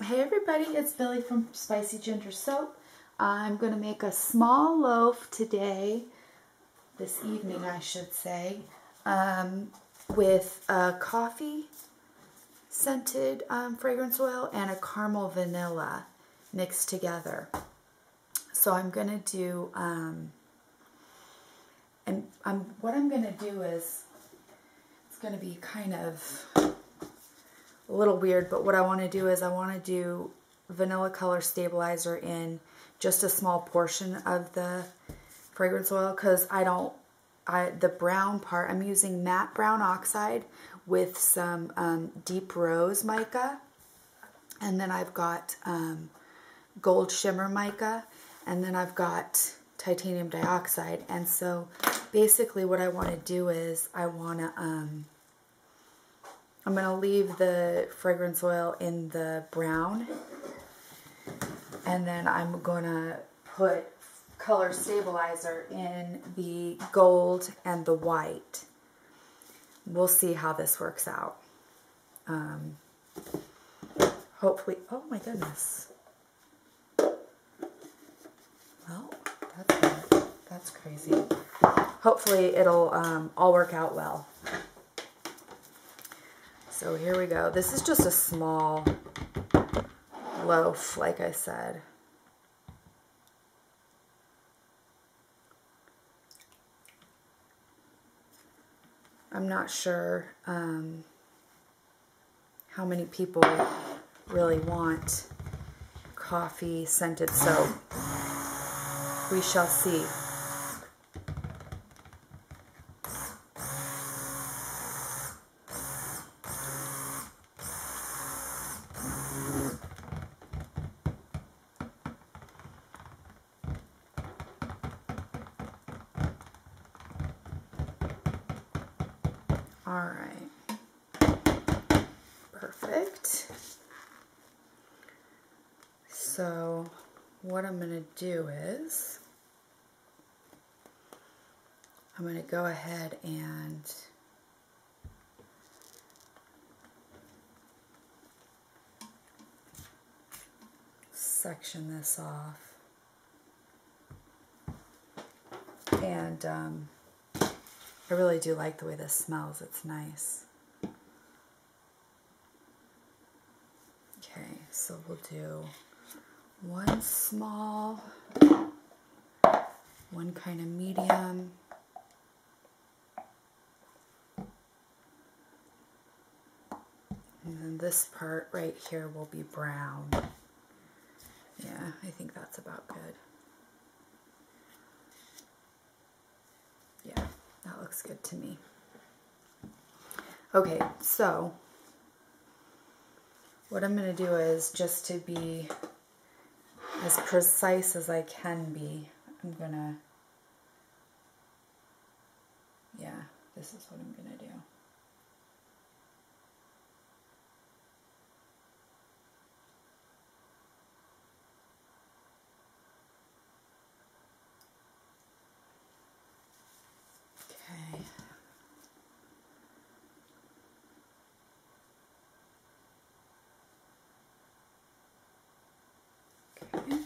Hey everybody, it's Billy from Spicy Ginger Soap. I'm going to make a small loaf today, this evening I should say, with a coffee scented fragrance oil and a caramel vanilla mixed together. So I'm going to do, what I'm going to do is, it's going to be kind of a little weird, but what I want to do is I want to do vanilla color stabilizer in just a small portion of the fragrance oil, because the brown part, I'm using matte brown oxide with some deep rose mica, and then I've got gold shimmer mica, and then I've got titanium dioxide. And so basically what I want to do is I'm going to leave the fragrance oil in the brown, and then I'm going to put color stabilizer in the gold and the white. We'll see how this works out. Hopefully, oh my goodness. Well, that's crazy. Hopefully it'll all work out well. So here we go. This is just a small loaf, like I said. I'm not sure how many people really want coffee scented soap. We shall see. All right, perfect. So what I'm going to do is I'm going to go ahead and section this off. And I really do like the way this smells. It's nice. Okay, so we'll do one small, one kind of medium, and then this part right here will be brown. Yeah, I think that's about good. Yeah, that looks good to me. Okay, so what I'm going to do is, just to be as precise as I can be, I'm going to, yeah, this is what I'm going to do. Okay. Okay.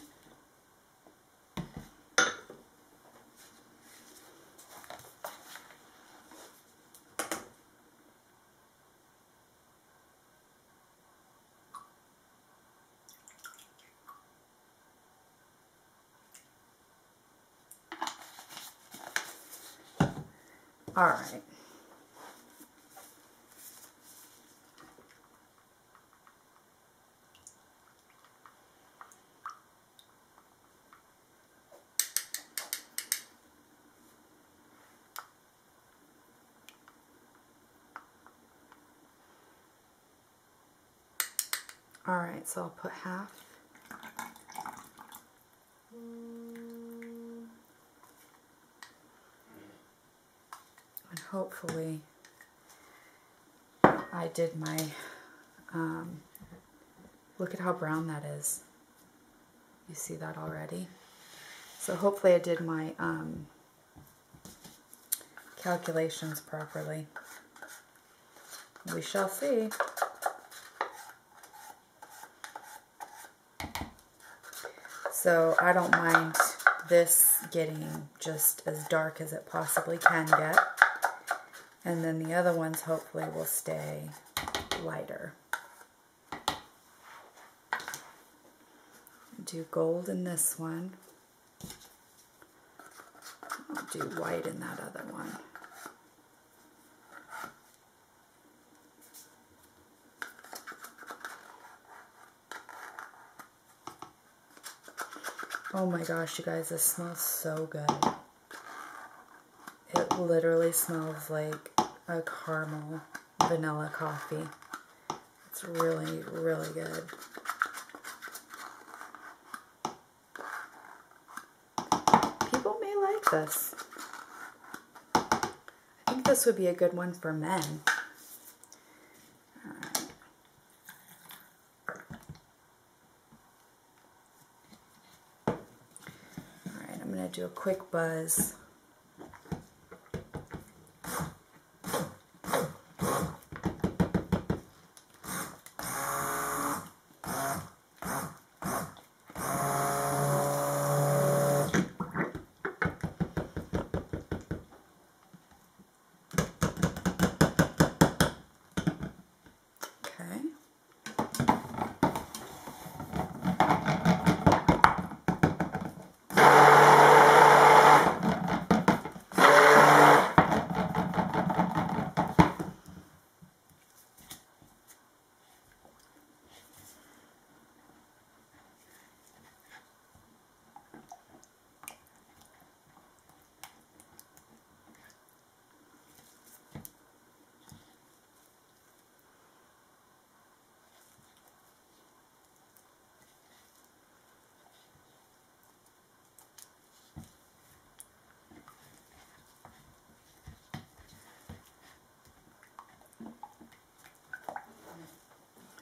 All right. All right, so I'll put half. And hopefully I did my, look at how brown that is. You see that already? So hopefully I did my calculations properly. We shall see. So I don't mind this getting just as dark as it possibly can get. And then the other ones hopefully will stay lighter. Do gold in this one. I'll do white in that other one. Oh my gosh, you guys, this smells so good. It literally smells like a caramel vanilla coffee. It's really, really good. People may like this. I think this would be a good one for men. Alright, I'm going to do a quick buzz.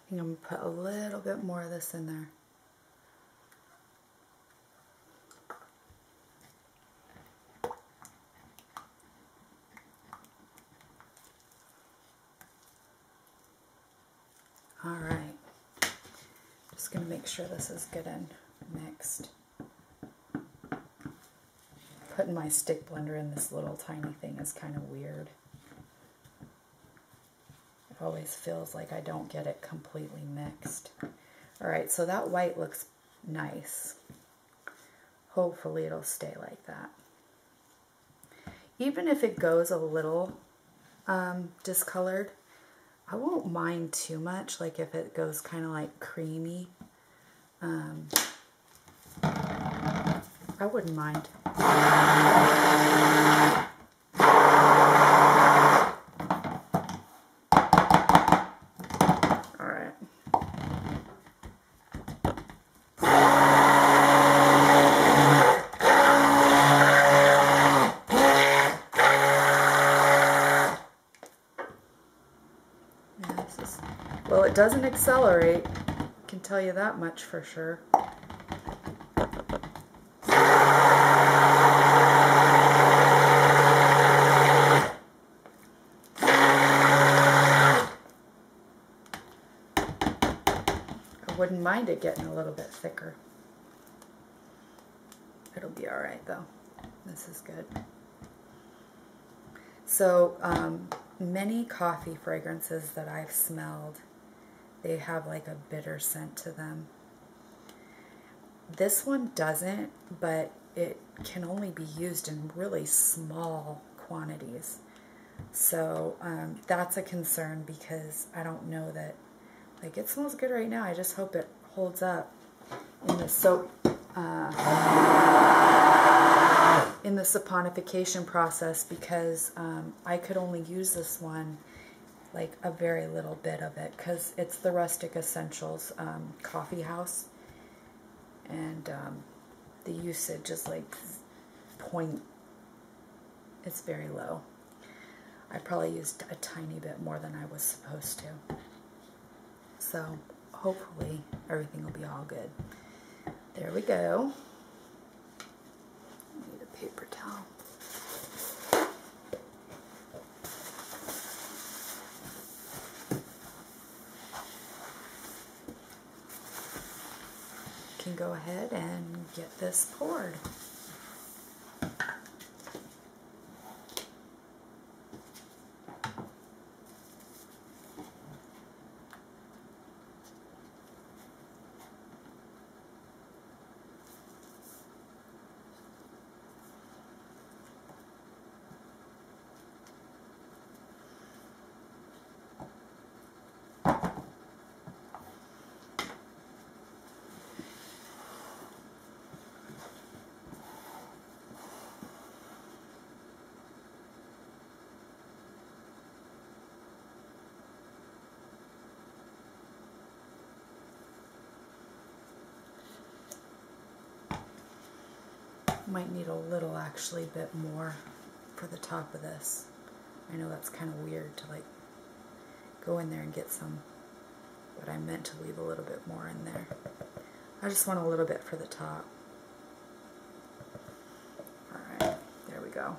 I think I'm going to put a little bit more of this in there. All right. Just going to make sure this is good and mixed. Putting my stick blender in this little tiny thing is kind of weird. It always feels like I don't get it completely mixed. Alright, so that white looks nice. Hopefully it'll stay like that. Even if it goes a little discolored, I won't mind too much, like if it goes kind of like creamy. I wouldn't mind. Well, it doesn't accelerate, I can tell you that much for sure. I wouldn't mind it getting a little bit thicker. It'll be alright though. This is good. So, many coffee fragrances that I've smelled, they have like a bitter scent to them. This one doesn't, but it can only be used in really small quantities. So that's a concern because I don't know that, like, it smells good right now. I just hope it holds up in the soap, in the saponification process, because I could only use this one like a very little bit of it because it's the Rustic Essentials coffee house, and the usage is like it's very low. I probably used a tiny bit more than I was supposed to, so hopefully everything will be all good. There we go. I need a paper towel. can go ahead and get this poured. Might need a little, actually, bit more for the top of this. I know that's kind of weird to like go in there and get some, but I meant to leave a little bit more in there. I just want a little bit for the top. Alright, there we go.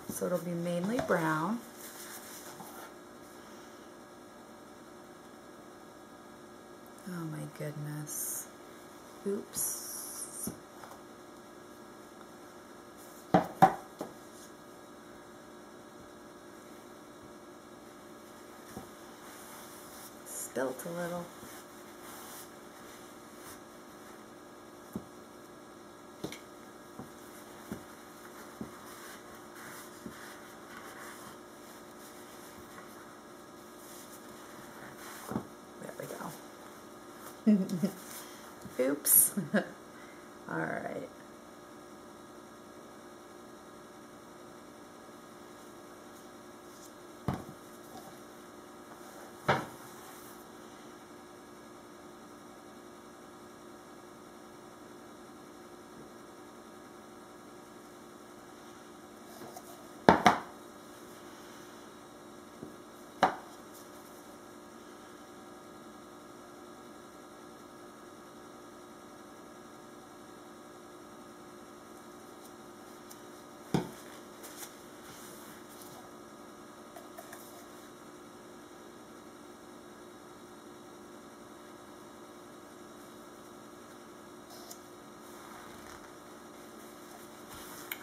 So it'll be mainly brown. Oh my goodness. Oops. Spilt a little. Oops. All right.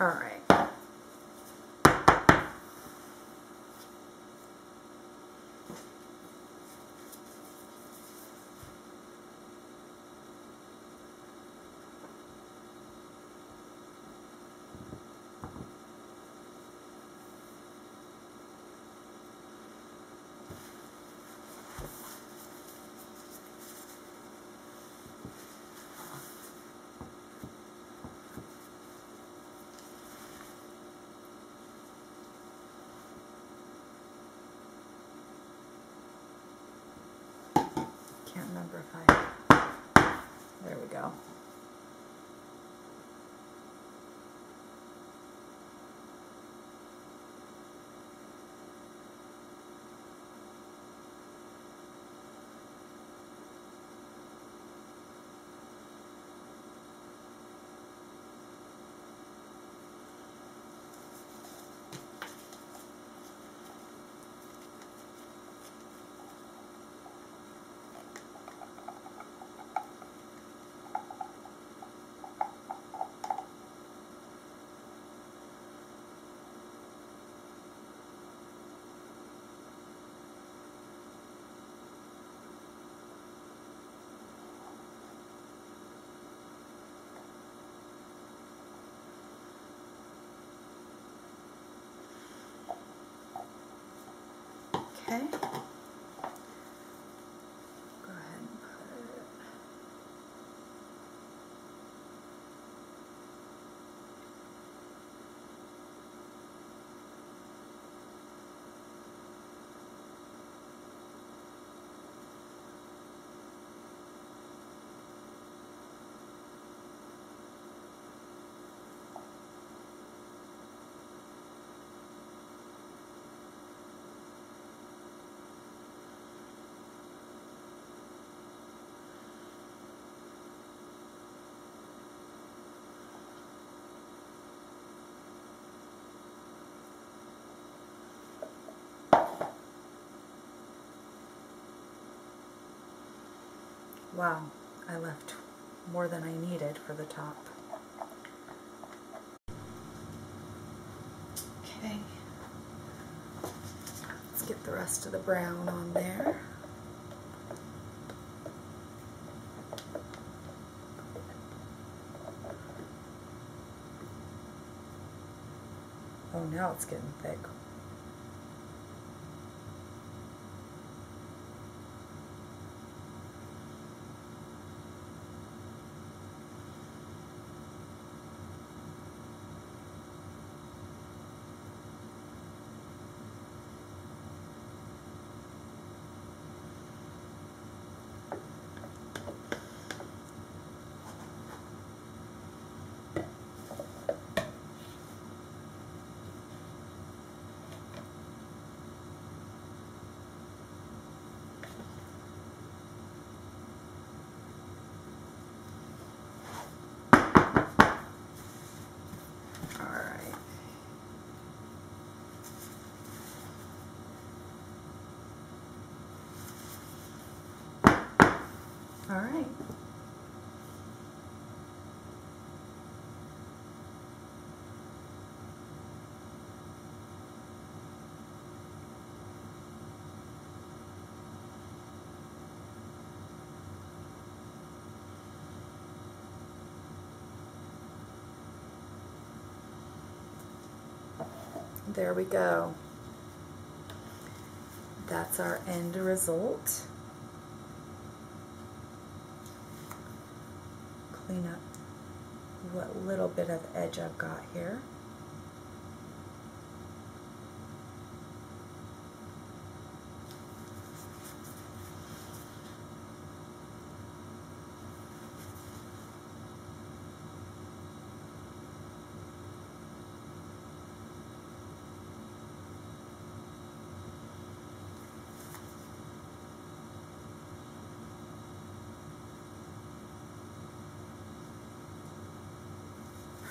All right. Can't remember if I... There we go. Okay. Go ahead and put it. Wow, I left more than I needed for the top. Okay, let's get the rest of the brown on there. Oh, now it's getting thick. All right. There we go. That's our end result. Clean up what little bit of edge I've got here.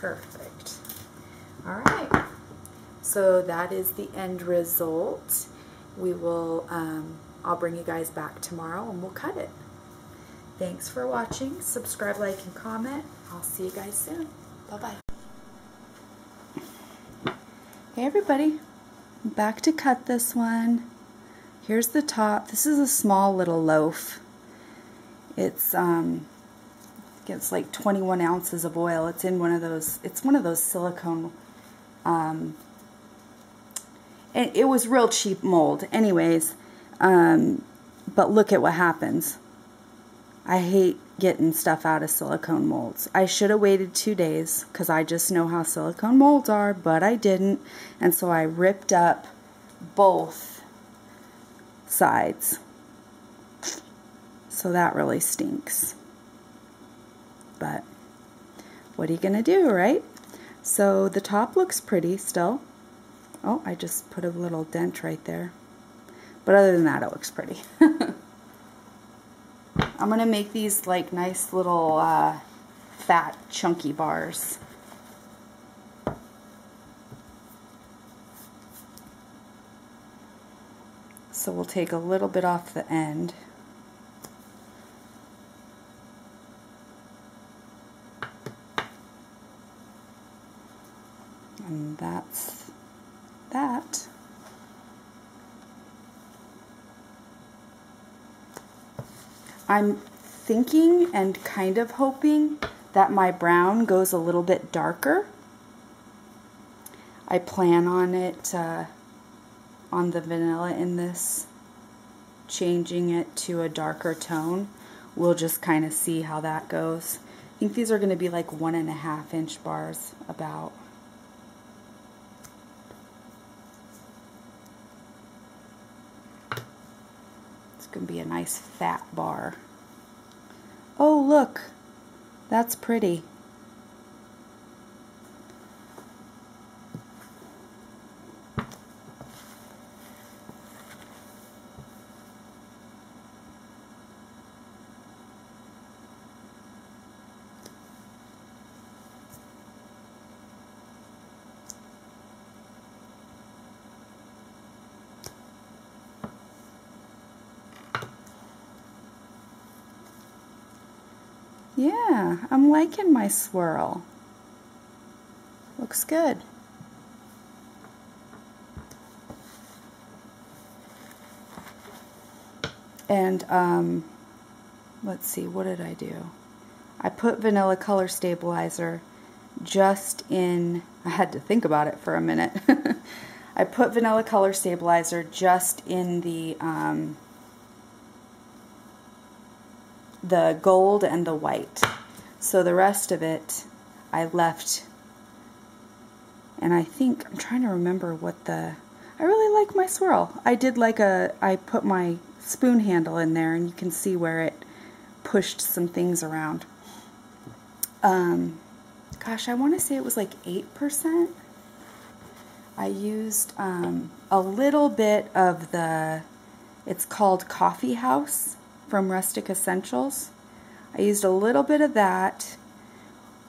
Perfect. All right. So that is the end result. We will, I'll bring you guys back tomorrow and we'll cut it. Thanks for watching. Subscribe, like, and comment. I'll see you guys soon. Bye-bye. Hey everybody, I'm back to cut this one. Here's the top. This is a small little loaf. It's like 21 ounces of oil. It's in one of those, it's one of those silicone, and it was real cheap mold anyways, but look at what happens. I hate getting stuff out of silicone molds. I should have waited 2 days because I just know how silicone molds are, but I didn't, and so I ripped up both sides. So that really stinks. But what are you gonna do, right? So the top looks pretty still. Oh, I just put a little dent right there. But other than that, it looks pretty. I'm gonna make these like nice little fat chunky bars. So we'll take a little bit off the end. And that's that. I'm thinking and kind of hoping that my brown goes a little bit darker. I plan on it, on the vanilla in this, changing it to a darker tone. We'll just kind of see how that goes. I think these are going to be like 1.5 inch bars about. Going to be a nice fat bar. Oh, look, that's pretty. Yeah, I'm liking my swirl. Looks good. And let's see, what did I do? I put vanilla color stabilizer just in, I had to think about it for a minute. I put vanilla color stabilizer just in the gold and the white. So the rest of it I left, and I think, I'm trying to remember what the, I really like my swirl. I did like I put my spoon handle in there and you can see where it pushed some things around. Gosh, I want to say it was like 8%. I used a little bit of the, it's called Coffee House from Rustic Essentials. I used a little bit of that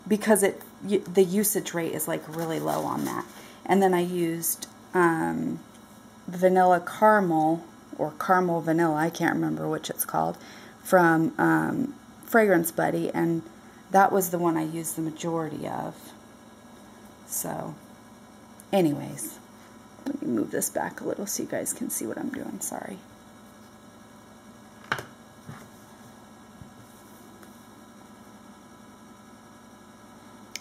because the usage rate is like really low on that. And then I used vanilla caramel, or caramel vanilla, I can't remember which it's called, from Fragrance Buddy, and that was the one I used the majority of. So, anyways, let me move this back a little so you guys can see what I'm doing. Sorry.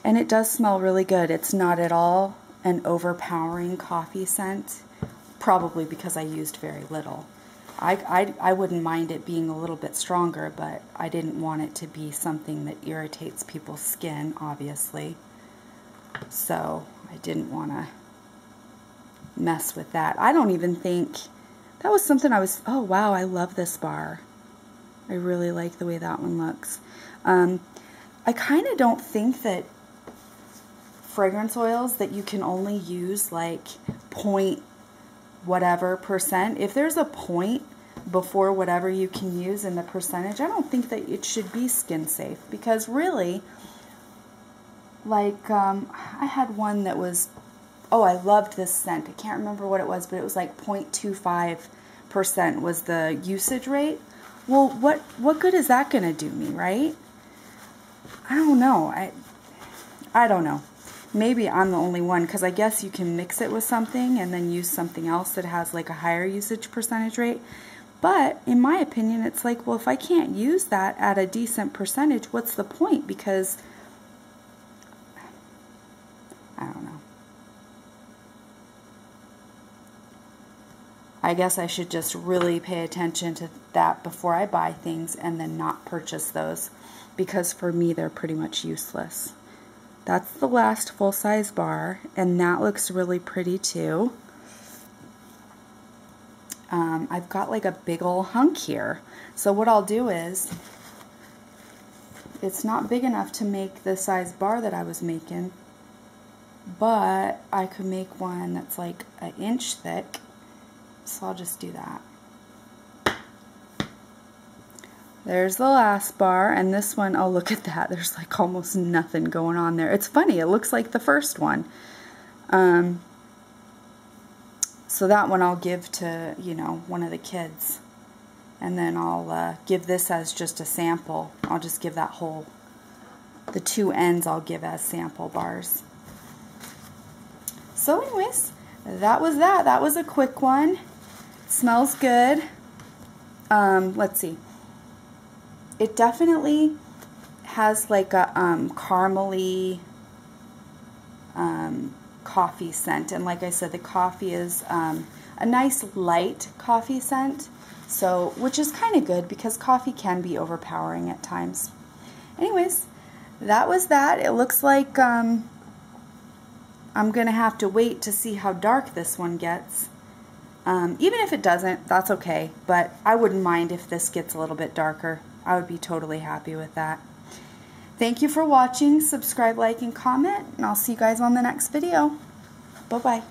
And it does smell really good. It's not at all an overpowering coffee scent, probably because I used very little. I wouldn't mind it being a little bit stronger, but I didn't want it to be something that irritates people's skin, obviously. So I didn't want to mess with that. I don't even think, that was something I was, oh wow, I love this bar. I really like the way that one looks. I kind of don't think that fragrance oils that you can only use like point whatever percent. If there's a point before whatever you can use in the percentage, I don't think that it should be skin safe, because really, like I had one that was, oh, I loved this scent. I can't remember what it was, but it was like 0.25% was the usage rate. Well, what good is that going to do me, right? I don't know. I don't know. Maybe I'm the only one, because I guess you can mix it with something and then use something else that has like a higher usage percentage rate. But in my opinion, it's like, well, if I can't use that at a decent percentage, what's the point? Because I don't know. I guess I should just really pay attention to that before I buy things and then not purchase those, because for me they're pretty much useless. That's the last full-size bar, and that looks really pretty too. I've got like a big ol' hunk here. So what I'll do is, it's not big enough to make the size bar that I was making, but I could make one that's like an inch thick. So I'll just do that. There's the last bar, and this one, oh look at that, there's like almost nothing going on there. It's funny, it looks like the first one. So that one I'll give to, you know, one of the kids. And then I'll give this as just a sample. I'll just give that whole, the two ends I'll give as sample bars. So anyways, that was that. That was a quick one. It smells good. Let's see. It definitely has like a caramely coffee scent, and like I said, the coffee is a nice light coffee scent, so which is kind of good because coffee can be overpowering at times. Anyways, that was that. It looks like I'm gonna have to wait to see how dark this one gets. Even if it doesn't, that's okay, but I wouldn't mind if this gets a little bit darker. I would be totally happy with that. Thank you for watching. Subscribe, like, and comment, and I'll see you guys on the next video. Bye-bye.